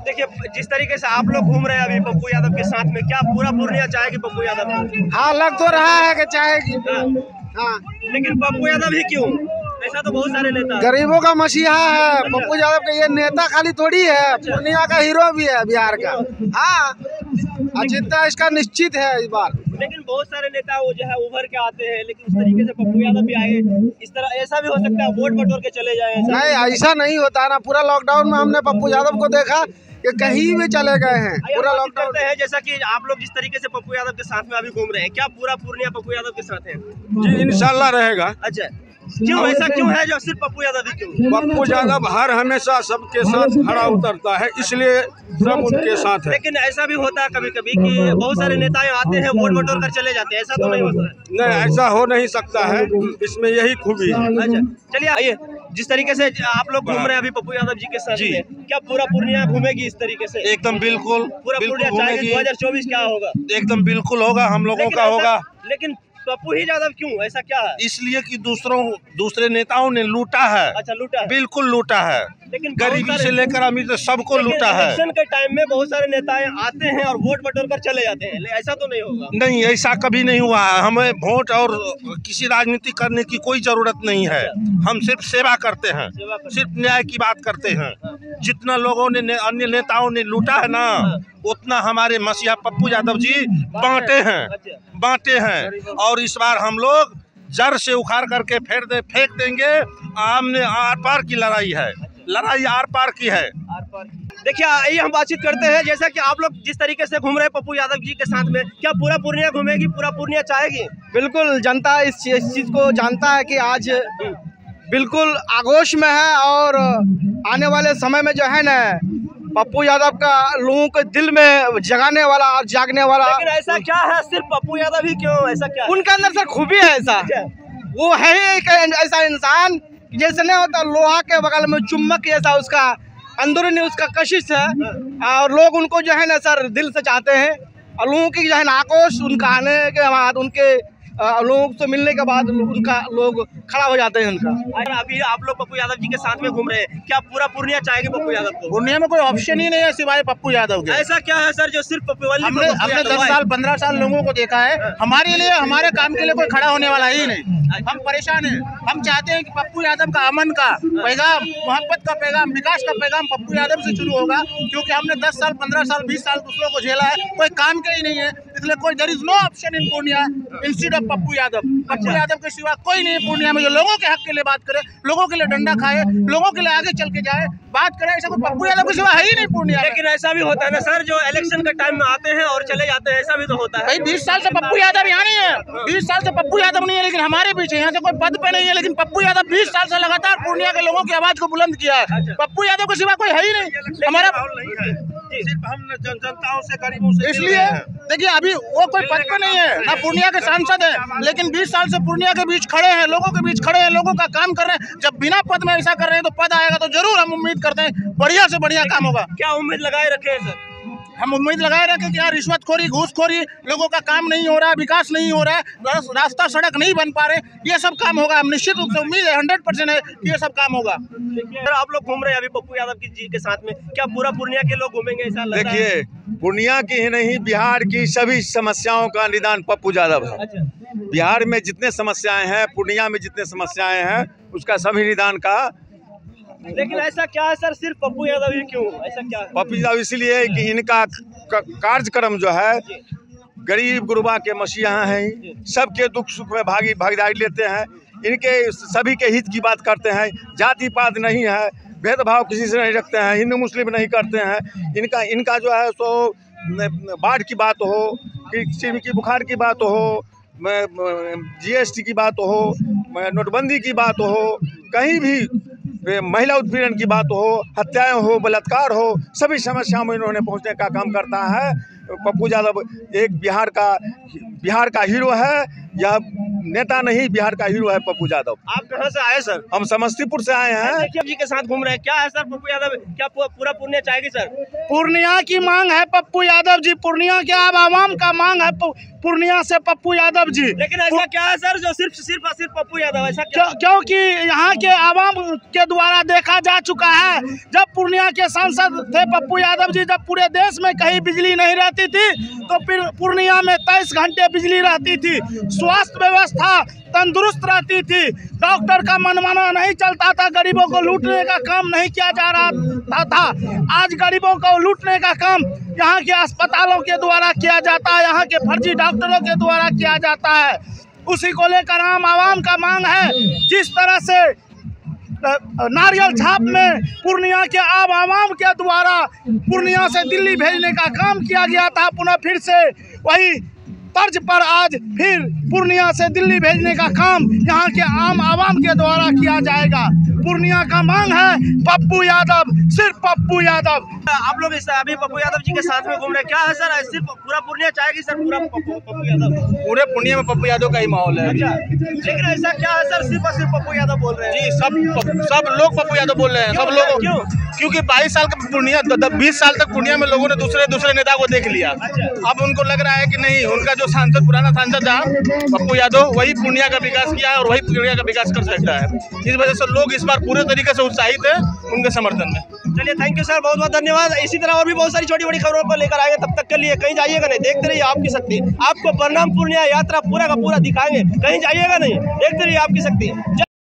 देखिए, जिस तरीके से आप लोग घूम रहे हैं अभी पप्पू यादव के साथ में, क्या पूरा पूर्णिया चाहेगी पप्पू यादव को? हाँ, लग तो रहा है कि चाहेगी। हाँ, लेकिन पप्पू यादव ही क्यों? ऐसा तो बहुत सारे नेता। गरीबों का मसीहा है पप्पू यादव का। ये नेता खाली थोड़ी है, पूर्णिया का हीरो भी है बिहार का। हाँ, जीतना इसका निश्चित है इस बार। लेकिन बहुत सारे नेता वो जो है उभर के आते हैं, लेकिन उस तरीके से पप्पू यादव भी आए, इस तरह ऐसा भी हो सकता है वोट बटोर के चले जाए? नहीं, ऐसा नहीं होता ना। पूरा लॉकडाउन में हमने पप्पू यादव को देखा कि कहीं भी चले गए हैं। पूरा लॉकडाउन है, जैसा कि आप लोग जिस तरीके से पप्पू यादव के साथ में अभी घूम रहे हैं, क्या पूरा पूर्णिया पप्पू यादव के साथ है? जी, इंशाल्लाह रहेगा। अच्छा, क्यों ऐसा क्यों है जो सिर्फ पप्पू यादव ही क्यों? पप्पू यादव हर हमेशा सबके साथ खड़ा उतरता है, इसलिए सब उनके साथ है। लेकिन ऐसा भी होता है कभी कभी कि बहुत सारे नेता आते हैं वोट बटोर कर चले जाते हैं, ऐसा तो नहीं होता है? नहीं, ऐसा हो नहीं सकता है, इसमें यही खूबी है। अच्छा, चलिए आइए, जिस तरीके से आप लोग घूम रहे हैं अभी पप्पू यादव जी के साथ में, क्या पूरा पूर्णिया घूमेगी इस तरीके से? एकदम बिल्कुल, पूरा पूर्णिया चाहेगी। 2024 क्या होगा? एकदम बिल्कुल होगा, हम लोगों का होगा। लेकिन पप्पू ही यादव क्यों, ऐसा क्या है? इसलिए कि दूसरे नेताओं ने लूटा है। अच्छा, लूटा है। बिल्कुल लूटा है, लेकिन गरीबी से लेकर अमीर तक सबको लूटा है। इलेक्शन के टाइम में बहुत सारे नेता आते हैं और वोट बटोर कर चले जाते हैं, ऐसा तो नहीं होगा? नहीं, ऐसा कभी नहीं हुआ है। हमें वोट और किसी राजनीति करने की कोई जरूरत नहीं है। हम सिर्फ सेवा करते हैं, सिर्फ न्याय की बात करते हैं। जितना लोगों ने अन्य नेताओं ने लूटा है ना, उतना हमारे मसीहा पप्पू यादव जी बांटे हैं। और इस बार हम लोग जड़ से उखाड़ करके फेंक देंगे। आमने आर पार की लड़ाई है, लड़ाई आर पार की है। देखिए, आइए हम बातचीत करते हैं। जैसा कि आप लोग जिस तरीके से घूम रहे हैं पप्पू यादव जी के साथ में, क्या पूरा पूर्णिया घूमेगी, पूरा पूर्णिया चाहेगी? बिल्कुल, जनता इस चीज को जानता है कि आज बिल्कुल आगोश में है और आने वाले समय में जो है ना पप्पू यादव का लोगों के दिल में जगाने वाला और जागने वाला। लेकिन ऐसा क्या है, सिर्फ पप्पू यादव ही क्यों, ऐसा क्या? उनके अंदर से खूबी है ऐसा। वो है ही एक ऐसा इंसान जैसे नहीं होता लोहा के बगल में चुम्बक जैसा, उसका अंदरूनी उसका कशिश है। और लोग उनको जो है ना सर दिल से चाहते हैं। और लोगों की जो है ना आक्रोश उनका आने के बाद, उनके लोगों से मिलने के बाद उनका लोग खड़ा हो जाते हैं उनका। अभी आप लोग पप्पू यादव जी के साथ में घूम रहे हैं, क्या पूरा पूर्णिया चाहेगी पप्पू यादव को? पूर्णिया में कोई ऑप्शन ही नहीं है सिवाय पप्पू यादव के। ऐसा क्या है सर जो सिर्फ पप्पू वाली? हमने 10 साल 15 साल लोगों को देखा है, हमारे लिए हमारे काम के लिए कोई खड़ा होने वाला ही नहीं। हम परेशान हैं। हम चाहते हैं कि पप्पू यादव का अमन का पैगाम, मोहब्बत का पैगाम, विकास का पैगाम पप्पू यादव से शुरू होगा। क्योंकि हमने 10 साल 15 साल 20 साल दूसरों को झेला है, कोई काम के ही नहीं है। इसलिए कोई there is no option in Purnia instead of Pappu Yadav. Pappu Yadav के सिवा कोई नहीं है पूर्णिया में जो लोगों के हक के लिए बात करे, लोगों के लिए डंडा खाए, लोगों के लिए आगे चल के जाए, बात करे। ऐसा कोई पप्पू यादव के सिवा है ही नहीं पूर्णिया। लेकिन ऐसा भी होता है ना सर, जो इलेक्शन के टाइम में आते हैं और चले जाते हैं, ऐसा भी तो होता है। भाई 20 साल से पप्पू यादव यहाँ नहीं है, 20 साल से पप्पू यादव नहीं है, लेकिन हमारे पीछे यहाँ से कोई पद पे नहीं है। लेकिन पप्पू यादव 20 साल से लगातार पूर्णिया के लोगों की आवाज को बुलंद किया है। पप्पू यादव के सिवा कोई है ही नहीं हमारा। सिर्फ हम जनताओं से, गरीबों से। इसलिए देखिए, अभी वो कोई पद पे नहीं है, ना पूर्णिया के सांसद है, लेकिन 20 साल से पूर्णिया के बीच खड़े हैं, लोगों के बीच खड़े हैं, लोगों का काम कर रहे हैं। जब बिना पद में ऐसा कर रहे हैं तो पद आएगा तो जरूर हम उम्मीद करते हैं बढ़िया से बढ़िया काम होगा। क्या उम्मीद लगाए रखे हैं सर? हम उम्मीद लगाए रखे कि यार रिश्वतखोरी, घूसखोरी, लोगों का काम नहीं हो रहा है, विकास नहीं हो रहा है, रास्ता सड़क नहीं बन पा रहे, ये सब काम होगा। हम निश्चित रूप से उम्मीद है 100% है कि ये सब काम होगा। सर, आप लोग घूम रहे हैं अभी पप्पू यादव जी के साथ में, क्या पूरा पूर्णिया के लोग घूमेंगे ऐसा लग रहा है? देखिए, पूर्णिया की ही नहीं बिहार की सभी समस्याओं का निदान पप्पू यादव है। अच्छा, बिहार में जितने समस्याएं हैं, पूर्णिया में जितने समस्याएं हैं, उसका सभी निदान का। लेकिन ऐसा क्या है सर, सिर्फ पप्पू यादव ही क्यों, ऐसा क्या है? पप्पू यादव इसलिए है कि इनका कार्यक्रम जो है गरीब गुरबा के मसीहा हैं, सबके दुख सुख में भागीदारी लेते हैं। इनके सभी के हित की बात करते हैं, जाति पात नहीं है, भेदभाव किसी से नहीं रखते हैं, हिंदू मुस्लिम नहीं करते हैं। इनका जो है सो बाढ़ की बात हो, किसी की बुखार की बात हो, GST की बात हो, नोटबंदी की बात हो, कहीं भी महिला उत्पीड़न की बात हो, हत्याएं हो, बलात्कार हो, सभी समस्याओं में इन्होंने पहुंचने का काम करता है। पप्पू यादव एक बिहार का हीरो है। यह नेता नहीं, बिहार का हीरो है पप्पू यादव। आप कहाँ से आए सर? हम समस्तीपुर से आए हैं। जी के साथ घूम रहे हैं, क्या है सर पप्पू यादव, क्या पूरा पूर्णिया चाहेगी सर? पूर्णिया की मांग है पप्पू यादव जी, पूर्णिया के आवाम का मांग है पूर्णिया से पप्पू यादव जी। लेकिन ऐसा क्या है सर जो सिर्फ पप्पू यादव, ऐसा क्या? क्योंकि यहाँ के आवाम के द्वारा देखा जा चुका है, जब पूर्णिया के सांसद थे पप्पू यादव जी, जब पूरे देश में कहीं बिजली नहीं रहती थी तो फिर पूर्णिया में 23 घंटे बिजली रहती थी, स्वास्थ्य व्यवस्था तंदुरुस्त रहती थी, डॉक्टर का मनमाना नहीं चलता था, गरीबों को लूटने का काम नहीं किया जा रहा था। आज गरीबों को लूटने का काम यहाँ के अस्पतालों के द्वारा किया जाता है, यहाँ के फर्जी डॉक्टरों के द्वारा किया जाता है। उसी को लेकर आवाम का मांग है, जिस तरह से नारियल छाप में पूर्णिया के आवाम के द्वारा पूर्णिया से दिल्ली भेजने का काम किया गया था, पुनः फिर से वही तर्ज पर आज फिर पूर्णिया से दिल्ली भेजने का काम यहाँ के आवाम के द्वारा किया जाएगा। पूर्णिया का मांग है पप्पू यादव, सिर्फ पप्पू यादव। आप लोग अभी पप्पू यादव जी के साथ में घूम रहे हैं, क्या है सर सिर्फ पूरा पूर्णिया चाहेगी सर? पूरा पप्पू यादव, पूरे पूर्णिया में पप्पू यादव का ही माहौल है। अच्छा, लेकिन ऐसा क्या है सर सिर्फ और सिर्फ पप्पू यादव बोल रहे हैं? जी, सब लोग पप्पू यादव बोल रहे हैं, सब लोग। क्यों? क्योंकि 22 साल का पूर्णिया, 20 साल तक पूर्णिया में लोगों ने दूसरे नेता को देख लिया। अब उनको लग रहा है कि नहीं, उनका जो सांसद, पुराना सांसद था पप्पू यादव, वही पूर्णिया का विकास किया है और वही पूर्णिया का विकास कर सकता है। इस वजह से लोग इस बार पूरे तरीके से उत्साहित है उनके समर्थन में। चलिए, थैंक यू सर, बहुत बहुत धन्यवाद। इसी तरह और भी बहुत सारी छोटी बड़ी खबरों पर लेकर आएंगे, तब तक के लिए कहीं जाइएगा नहीं, देखते रहिए आपकी शक्ति। आपको परिणाम पूर्णिया यात्रा पूरा का पूरा दिखाएंगे, कहीं जाइएगा नहीं, देखते रहिए आपकी शक्ति।